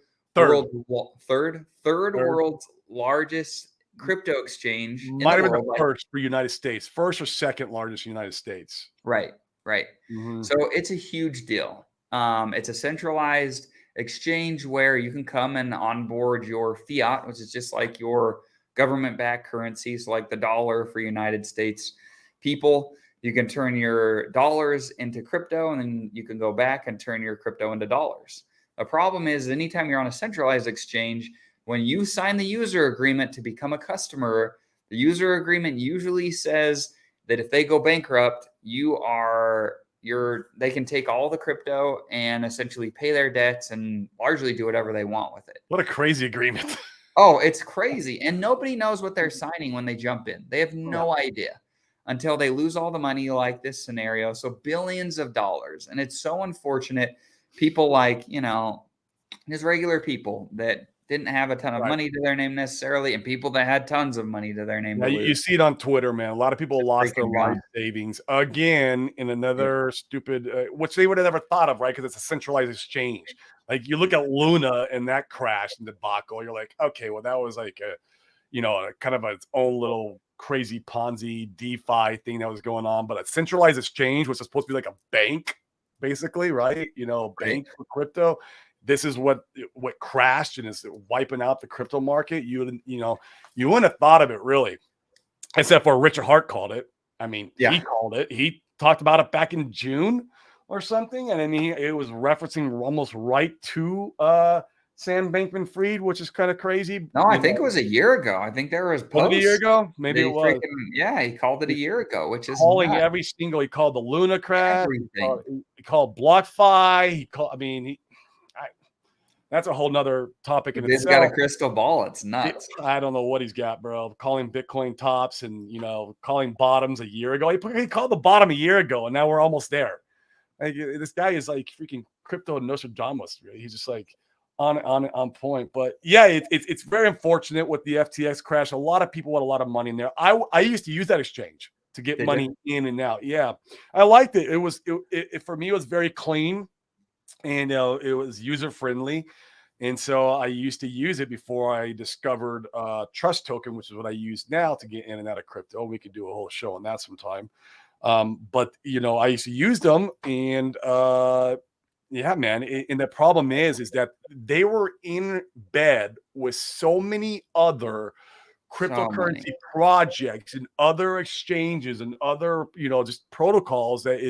world's largest crypto exchange. Might have been the first for United States, first or second largest United States. Right. Mm-hmm. So it's a huge deal. It's a centralized exchange where you can come and onboard your fiat, which is just like your government-backed currency. So like the dollar for United States people, you can turn your dollars into crypto, and then you can go back and turn your crypto into dollars. The problem is anytime you're on a centralized exchange, when you sign the user agreement to become a customer, the user agreement usually says that if they go bankrupt, they can take all the crypto and essentially pay their debts and largely do whatever they want with it. What a crazy agreement. Oh, it's crazy. And nobody knows what they're signing when they jump in. They have no idea until they lose all the money, like this scenario. So billions of dollars. And it's so unfortunate. People like, just regular people that didn't have a ton of money to their name necessarily, and people that had tons of money to their name. Yeah, you see it on Twitter, man. A lot of people lost their life savings again in another stupid, which they would have never thought of, right? Because it's a centralized exchange. Like you look at Luna and that crash and debacle, you're like, okay, well, that was like a kind of its own little crazy Ponzi DeFi thing that was going on. But a centralized exchange, which is supposed to be like a bank, basically, right? Bank for crypto. This is what crashed and is wiping out the crypto market. You wouldn't have thought of it really, except for Richard Hart called it. I mean, he called it. He talked about it back in June or something, and then it was referencing almost right to Sam Bankman-Fried, which is kind of crazy. No, I think it was a year ago. I think there was a year ago. Maybe it was. He called it a year ago, which is calling every single. He called the Luna crash. He called BlockFi. That's a whole nother topic in He's got a itself. crystal ball. It's nuts. I don't know what he's got, bro. Calling Bitcoin tops and calling bottoms a year ago. He called the bottom a year ago, and now we're almost there. Like, this guy is like freaking crypto Nostradamus. Really. He's just like on point. But yeah, it's very unfortunate with the FTX crash. A lot of people had a lot of money in there. I used to use that exchange to get money in and out. Yeah, I liked it. It for me, it was very clean, and it was user friendly. And so I used to use it before I discovered Trust Token, which is what I use now to get in and out of crypto. We could do a whole show on that sometime. But I used to use them, and yeah, man. And the problem is that they were in bed with so many other cryptocurrency projects and other exchanges and other just protocols that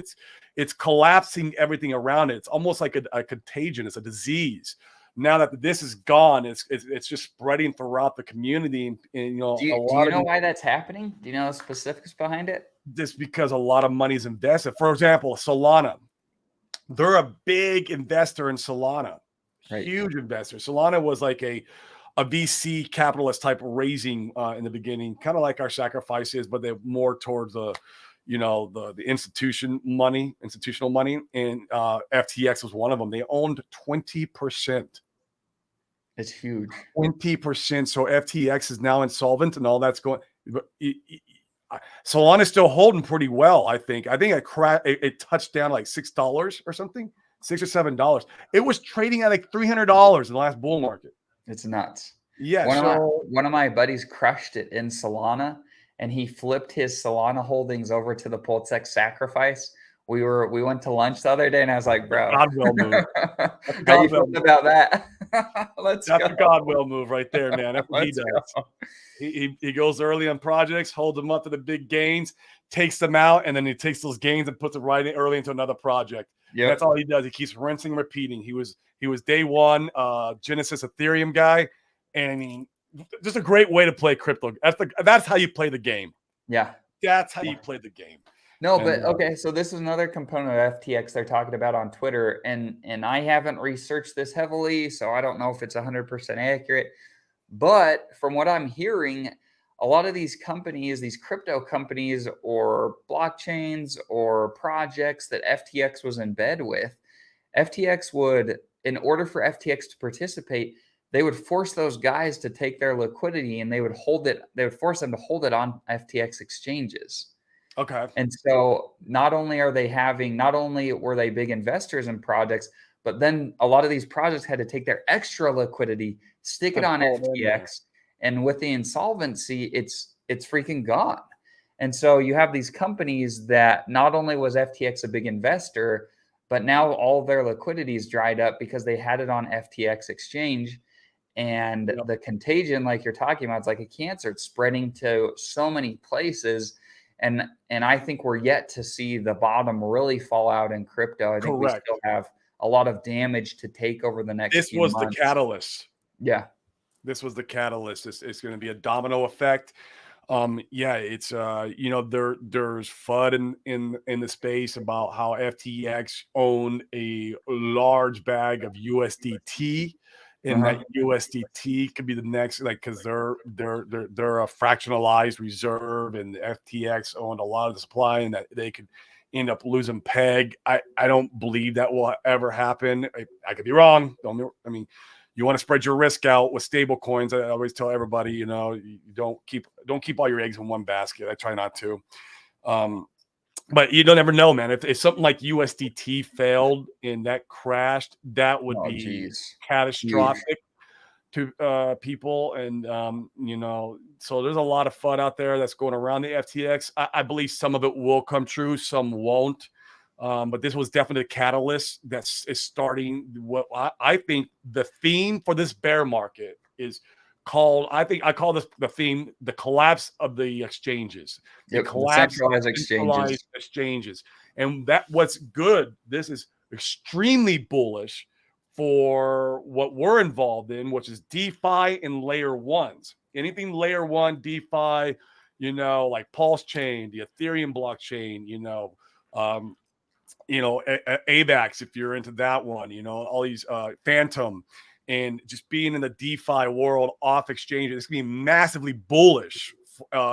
it's collapsing everything around it. It's almost like a contagion. It's a disease. Now that this is gone, it's just spreading throughout the community. And do you know why that's happening? Do you know the specifics behind it? Just because a lot of money is invested. For example, Solana. They're a big investor in Solana. Right. Huge investor. Solana was like a VC capitalist type raising in the beginning, kind of like our sacrifice is, but they're more towards the institutional money. And FTX was one of them. They owned 20%. It's huge. 20%. So FTX is now insolvent, and all that's going. Solana's still holding pretty well. I think it touched down like $6 or something, $6 or $7. It was trading at like $300 in the last bull market. It's nuts. Yeah. One of my buddies crushed it in Solana, and he flipped his Solana holdings over to the Pulsechain sacrifice. We went to lunch the other day, and I was like, "Bro, Godwell move. How you feel about that?" That's a Godwell move right there, man. That's what he does. He goes early on projects, holds them up to the big gains, takes them out, and then he takes those gains and puts them right in early into another project. Yep. That's all he does. He keeps rinsing and repeating. He was day one Genesis Ethereum guy, and I mean, just a great way to play crypto. That's how you play the game. Yeah, that's how you play the game. No, but okay, so this is another component of FTX they're talking about on Twitter, and I haven't researched this heavily, so I don't know if it's 100% accurate. But from what I'm hearing, a lot of these companies, these crypto companies or blockchains or projects that FTX was in bed with, FTX would, in order for FTX to participate, they would force those guys to take their liquidity, and they would force them to hold it on FTX exchanges. Okay. And so not only were they big investors in projects, but then a lot of these projects had to take their extra liquidity, stick it on FTX, and with the insolvency, it's freaking gone. And so you have these companies that not only was FTX a big investor, but now all of their liquidity is dried up because they had it on FTX exchange. And the contagion, like you're talking about, it's like a cancer. It's spreading to so many places. And I think we're yet to see the bottom really fall out in crypto. I think we still have a lot of damage to take over the next few months. This was the catalyst. Yeah. This was the catalyst. It's going to be a domino effect. Yeah, it's there's FUD in the space about how FTX owned a large bag of USDT. And that USDT could be the next, like, because they're a fractionalized reserve, and FTX owned a lot of the supply, and that they could end up losing peg. I don't believe that will ever happen. I could be wrong. You want to spread your risk out with stable coins. I always tell everybody, you don't keep all your eggs in one basket. I try not to. But you don't ever know, man. If something like USDT failed and that crashed, that would be catastrophic to people. And, so there's a lot of FUD out there that's going around the FTX. I believe some of it will come true, some won't. But this was definitely a catalyst that is starting what I think the theme for this bear market is called. I call this the theme, the collapse of the exchanges. The collapse of centralized exchanges. And what's good. This is extremely bullish for what we're involved in, which is DeFi and layer ones. Anything layer one, DeFi, like Pulsechain, the Ethereum blockchain, AVAX, if you're into that one, all these Phantom and just being in the DeFi world off exchange, it's going to be massively bullish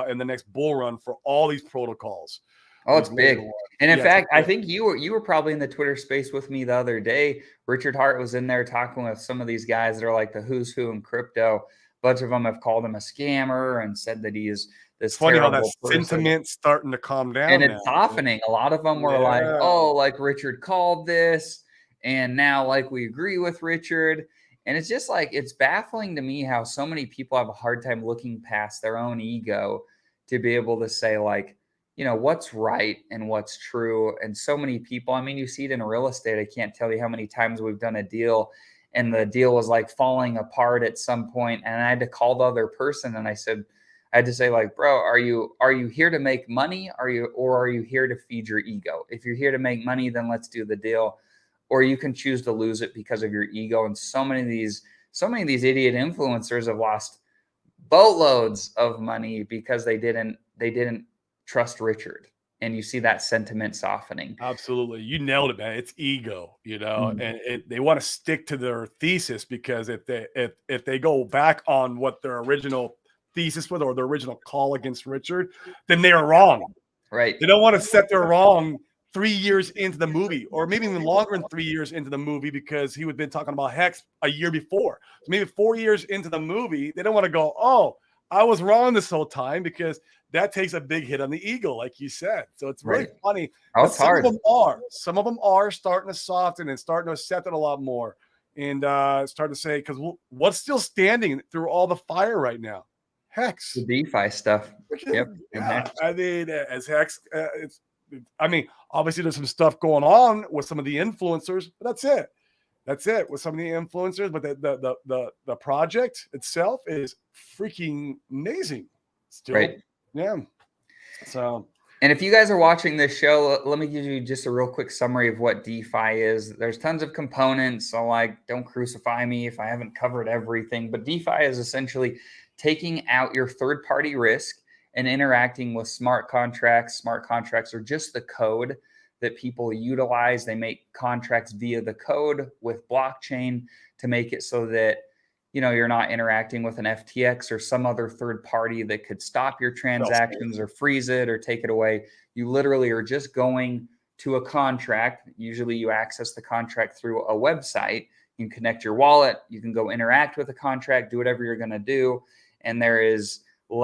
in the next bull run for all these protocols. Oh, it's big. And in fact, I think you were probably in the Twitter space with me the other day. Richard Hart was in there talking with some of these guys that are like the who's who in crypto. A bunch of them have called him a scammer and said that he is this it's funny how that person. sentiment's starting to calm down. And it's softening. A lot of them were like, oh, like Richard called this, and now like we agree with Richard. And it's just like, it's baffling to me how so many people have a hard time looking past their own ego to be able to say like, you know, what's right and what's true. And so many people, I mean, you see it in real estate. I can't tell you how many times we've done a deal and the deal was like falling apart at some point, and I had to call the other person and I had to say like, bro, are you here to make money? Are you here to feed your ego? If you're here to make money, then let's do the deal. Or you can choose to lose it because of your ego. And so many of these idiot influencers have lost boatloads of money because they didn't trust Richard. And you see that sentiment softening. Absolutely. You nailed it, man. It's ego, you know, and they want to stick to their thesis, because if they go back on what their original thesis was or their original call against Richard, then they are wrong. Right. They don't want to set their wrong 3 years into the movie, or maybe even longer than 3 years into the movie, because he had been talking about Hex a year before. So maybe 4 years into the movie, they don't want to go, oh, I was wrong this whole time, because that takes a big hit on the ego, like you said. So it's really funny. Oh, it's hard. Some of them are starting to soften and starting to accept it a lot more, and start to say, because what's still standing through all the fire right now? Hex. The DeFi stuff. Yep. Yeah. I mean, as Hex, obviously there's some stuff going on with some of the influencers, but that's it. That's it with some of the influencers. But the project itself is freaking amazing. Still, right. Yeah. So, and if you guys are watching this show, let me give you just a real quick summary of what DeFi is. There's tons of components, so like, don't crucify me if I haven't covered everything. But DeFi is essentially taking out your third-party risk and interacting with smart contracts. Smart contracts are just the code that people utilize. They make contracts via the code with blockchain to make it so that, you know, you're not interacting with an FTX or some other third party that could stop your transactions or freeze it or take it away. You literally are just going to a contract. Usually you access the contract through a website. You can connect your wallet. You can go interact with the contract, do whatever you're going to do. And there is no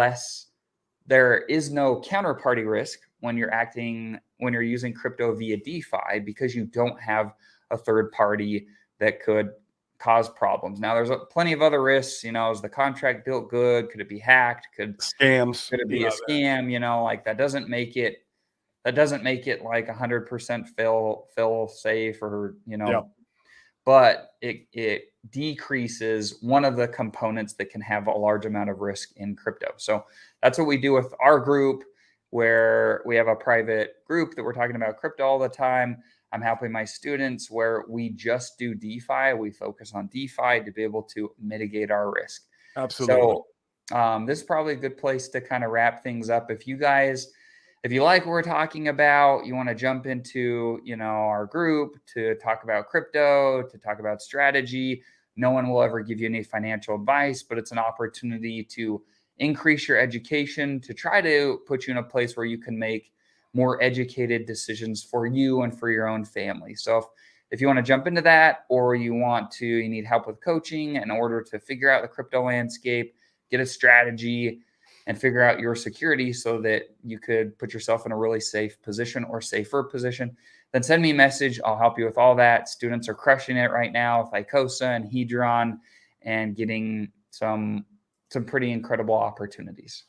counterparty risk when you're using crypto via DeFi, because you don't have a third party that could cause problems. Now, there's plenty of other risks. You know, is the contract built good? Could it be hacked? Could it be a scam? You know, like that doesn't make it like 100% fail safe, or, you know, but it decreases one of the components that can have a large amount of risk in crypto. So that's what we do with our group, where we have a private group that we're talking about crypto all the time. I'm helping my students where we just do DeFi. We focus on DeFi to be able to mitigate our risk. Absolutely. So this is probably a good place to kind of wrap things up. If you like what we're talking about, you want to jump into, you know, our group to talk about crypto, to talk about strategy. No one will ever give you any financial advice, but it's an opportunity to increase your education, to try to put you in a place where you can make more educated decisions for you and for your own family. So if you want to jump into that, or you need help with coaching in order to figure out the crypto landscape, get a strategy, and figure out your security so that you could put yourself in a really safe position or safer position, then send me a message. I'll help you with all that. Students are crushing it right now with Icosa and Hedron and getting some pretty incredible opportunities.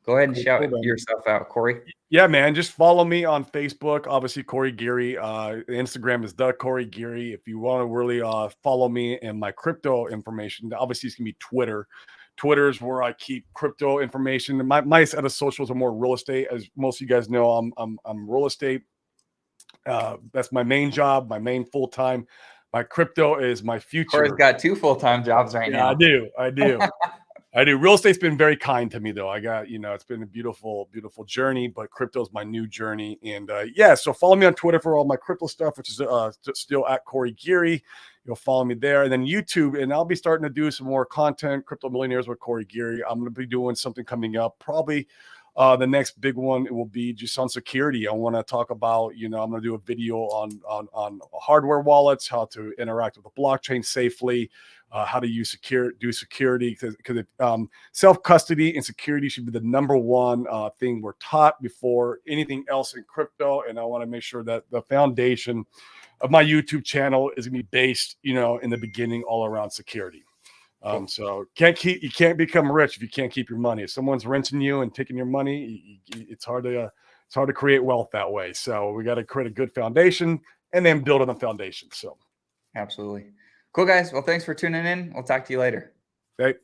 Go ahead and shout yourself out, Corey. Yeah, man. Just follow me on Facebook. Obviously, Corey Geary. Instagram is the Corey Geary. If you want to really follow me and my crypto information, obviously it's gonna be Twitter. Twitter is where I keep crypto information. My set of socials are more real estate. As most of you guys know, I'm real estate. That's my main job, my main full time. My crypto is my future. Corey's got 2 full-time jobs right now. I do. I do. Real estate's been very kind to me, though. I got, it's been a beautiful, beautiful journey, but crypto's my new journey. And so follow me on Twitter for all my crypto stuff, which is still at Corey Geary. You'll follow me there. And then YouTube, and I'll be starting to do some more content, Crypto Millionaires with Corey Geary. I'm going to be doing something coming up. Probably the next big one, it will be just on security. I want to talk about, I'm going to do a video on hardware wallets, how to interact with the blockchain safely, how to do security, because self-custody and security should be the number one thing we're taught before anything else in crypto. And I want to make sure that the foundation of my YouTube channel is going to be based, in the beginning all around security. So you can't become rich if you can't keep your money. If someone's renting you and taking your money, it's hard to create wealth that way. So we got to create a good foundation and then build on the foundation. So absolutely. Cool, guys. Well, thanks for tuning in. We'll talk to you later. Okay.